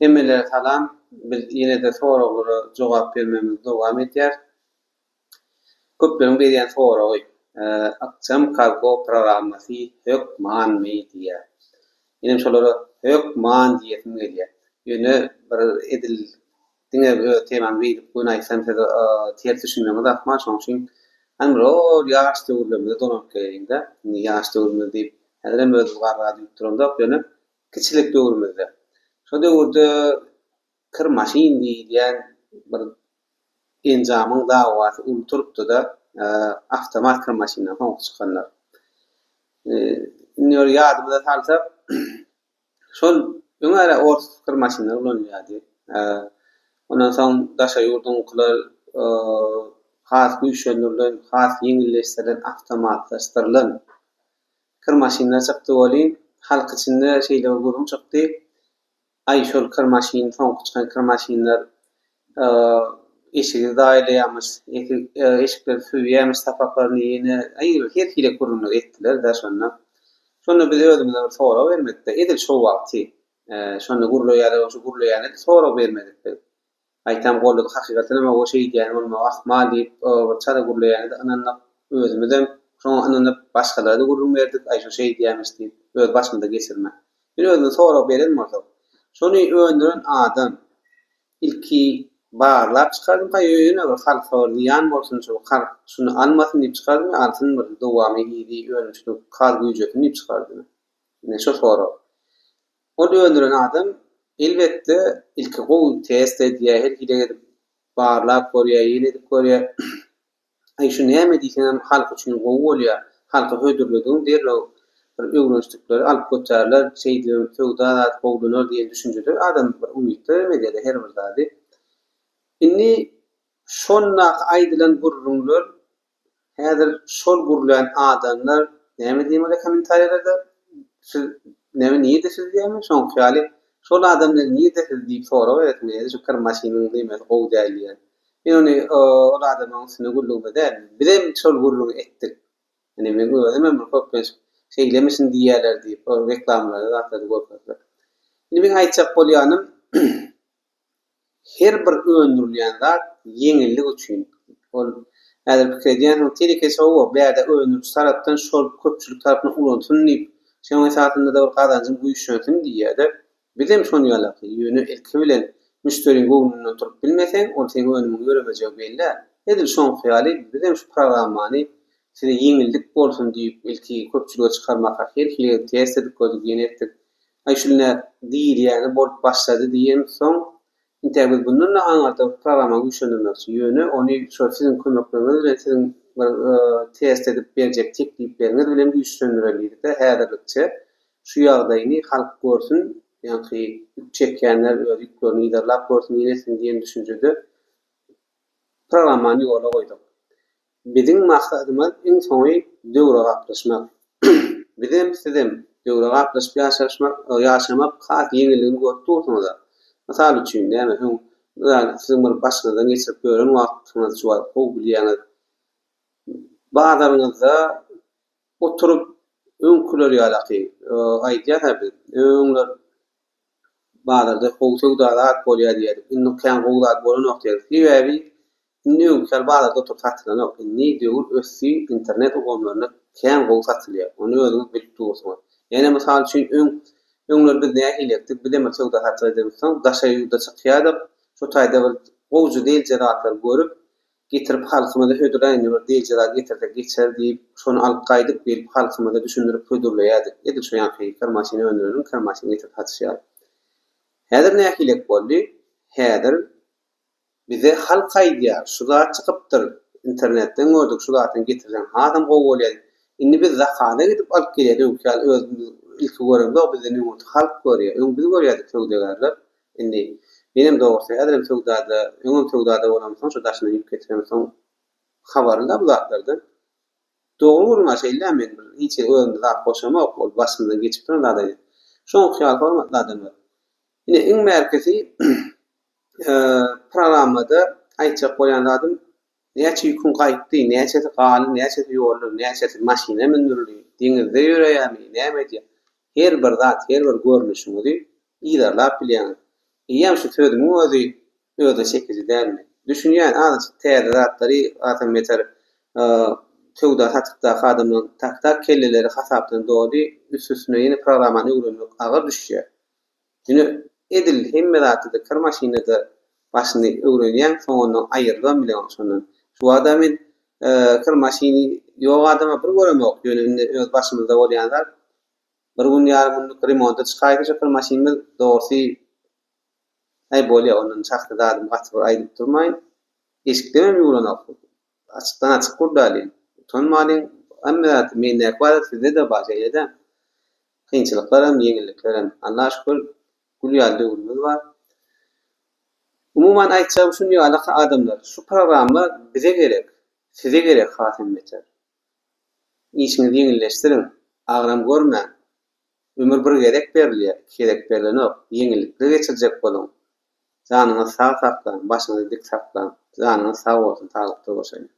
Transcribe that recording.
Hemmeler salam, biz ýene-de soraglary jogap bermemizi dowam edýär. Köplerin berýän soragy, akşam kargo programmasy hökmanmy diýär. Menem şolara hökman diýesim gelýär. Ýöne bir edil diňe temam beýdip goýnaýsam seda ters düşünmeme dakma şoň üçin hem rol ýaş döwürlemde donap gelýär-de. Ýaş döwürmede diýip häzirem özüm garra diýip duranda ýöne kiçilik döwürmezde. Şo döwürde kır maşin diýilýän bir enjamyň dawasy ulturupdy da awtomat kır maşinler hoňky çykanlar. Nör ýadymda salsa şol öňe ors kır maşinler ulanýardy. Ondan soň daşa ýurdunkylar has güýçlenirilen, has ýeňilleşdirilen awtomatlaşdyrylan kır maşinler çykdy boli, halk içinde şeýle gurrun çykdy. Ay şol kır maşin, soňky çykan kır maşinler eşigi daýlaýarmyş, eşikler süýýärmiş, sapaklaryny ýene her hile gurrunlyk etdiler da şonda. Şonu biz özümize bir sora bermekde. Edil şo wagty, şonu gurulaýar, şo gurulaýar, sora bermedik. Aýtam golluk hakykatyn ama o şey diýen bolma ahmal diýip çara gurulaýar da ananlyk özümizden şoň ananyp başgalardy gurrun berdik. Ay şo şey diýenmiş diýip öz başmyda geçirme. Bir özüne sora beren bolsa. Şonu öndüren adam ilki barlap çykardym ýöne bir halk sorýan bolsun şo halk şunu almasyn diýip çykardym, altyn bir dowamy ýygy öňüşlük kar güýjetini diýip çykardym. Ne şo sora. O öndüren adam elbetde ilki gowy test edýär, her hile edip barlap görýär, ýene edip görýär. Ay şu näme diýsem halk üçin gowy bolýar, halka hödürlediň derle bir öwrenişlikleri alyp götärler, şeýle töwdat gowlunar diýen düşünjede adam bir umytda medede her bir zady. Inni şonna aýdylan gurrunlar häzir şol gurulayan adamlar näme diýip komentarlarda siz näme niýet edisiz diýärmi? Şoň hyýaly şol adamlar niýet edisiz diýip sorap etmeli, şu kır maşynyň gymmaty gowy däýilýär. Men ony o adamyň üstüne gurulmagy däl. Bizem şol gurulumy etdik. Ene men özüm bir köpüň şeýlemesin diýerler diýip o reklamlarda zatlary görkezler. Indi men aýtjak bolýanym her bir öndürilýän zat ýeňillik üçin ol häzir pikirdiýän teleke şow bäde öndürüş tarapdan şol köpçülik tarapyna ulantyn diýip şoň esasynda da bir gazanjyň güýçlensin diýýärdi. Bizem şonu ýalaky ýöne ilki bilen müşteriň gowundan turup bilmeseň ol seni önüme göremejek belli. Edil şoň hyýaly bizem şu programmany seni ýeňillik bolsun diýip ilki köpçülüge çykarmakka her hile test edip gördük, ýene etdik. Ay şuna diýilýäni bolup başlady diýen soň internet bundan aňarda programa güýçlendirmek üçin ýöne ony şo sizin kömekliňiz bilen sizin test edip berjek teknikleriniz bilen güýçlendirebiliriz de häzirlikçe şu ýagdaýyny halk görsün, ýani çekýänler öýdüklerini ýydarlap görsün diýen diýen düşünjede programmany ýola goýduk. Bizim maksadymyz iň soňy döwre gaplaşmak. Bizem sizem döwre gaplaşyp ýaşamak has ýeňilligini görüp dursunlar. Masal üçin näme sizin bir başyňyzdan geçirip gören wagtyňyz şu gowy bilýäňiz. Bazarynızda oturup öňküler ýalaky aýdýar biz. Öňler bazarda howsawdalar bolýar diýip, indi kän gowlar bolanok diýip. Sebäbi indi öňküler bazarda oturup satylanyp, indi döwür össi internet ugamlaryna kän gow satylýar. Ony özüňiz bilip dursunuz. Ýene masal üçin öňler biz näme hiletdik, bileme sowda satylýardyň, daşa ýurda çykýardyk. Şu taýda bir gowjy diýilje zatlar görüp getirip halkymyza hödüräýän bir diýiljeler getirdik, geçer diýip şonu alyp gaýdyp berip halkymyza düşündirip hödürleýärdik. Edil şu ýan kır maşyny öndürenin kır maşyny getirip satýar. Häzir näme hilek boldy? Häzir bize halk aýdýar, şu zat çykypdyr, internetden gördük, şu zatyny getirýän adam gowy bolýar. Indi biz zakada gidip alyp gelýärdik, özümiz ilki görende o bizden ümit halk görýär. Biz görýärdik söwdegarlar. Indi benim dogrusu häzir söwdada, öňüm söwdada bolamsoň, şu daşyny ýüp getiremsoň habarynda bu zatlardan. Dogry ma şeýle men hiç özümde zat goşamak, ol başymdan geçip duran da. Şoň hyýal hormatladım. Ine iň merkezi programmada aýtjak bolýan adam näçe ýükün gaýtdy, näçesi galy, näçesi ýolly, näçesi maşina mindirdi, deňizde ýöreýärmi, näme diýip her bir zat, her bir görnüşini ýydarlap bilýän. Ýa-ni şu tödümiň özi öde çekici dälmi? Düşünýän az täze zatlary atan meter töwda satykda hadamyň tak-tak kelleleri hasapdan doli üst-üstüne ýeni programmany öwrenmek agyr düşýär. Şunu edil hemme zatda kir maşynada başyny öwrenýän soňundan aýyrdan bilen şonu. Şu adamyn kir maşyny ýok adama bir göremek ýönünde öz başymyzda bolýanlar. Bir gün ýarymyndyk remonta çykaýdy kir maşynymyz dogry ay bolýar onuň çakda dadym gatyp aýdyp durmaýyn. Eşikden ýuwranak. Açykdan açyk gurdaly. Tonmalyň amma mende kwada sizde de başaýda. Kynçylyklar hem ýeňillikler hem. Allaha şükür gülýär döwrümiz bar. Umuman aýtjak şunu ýaly adamlar, şu programma bize gerek, size gerek hasym meter. İşiňizi ýeňilleşdirin, agram görmä. Ömür bir gerek berilýär, gerek berilenok, ýeňillikle geçirecek bolan. Janyňyzy sag saklan, başyňyzy dik saklan, janyňyz sag bolsun, saglykda bolşaýyn.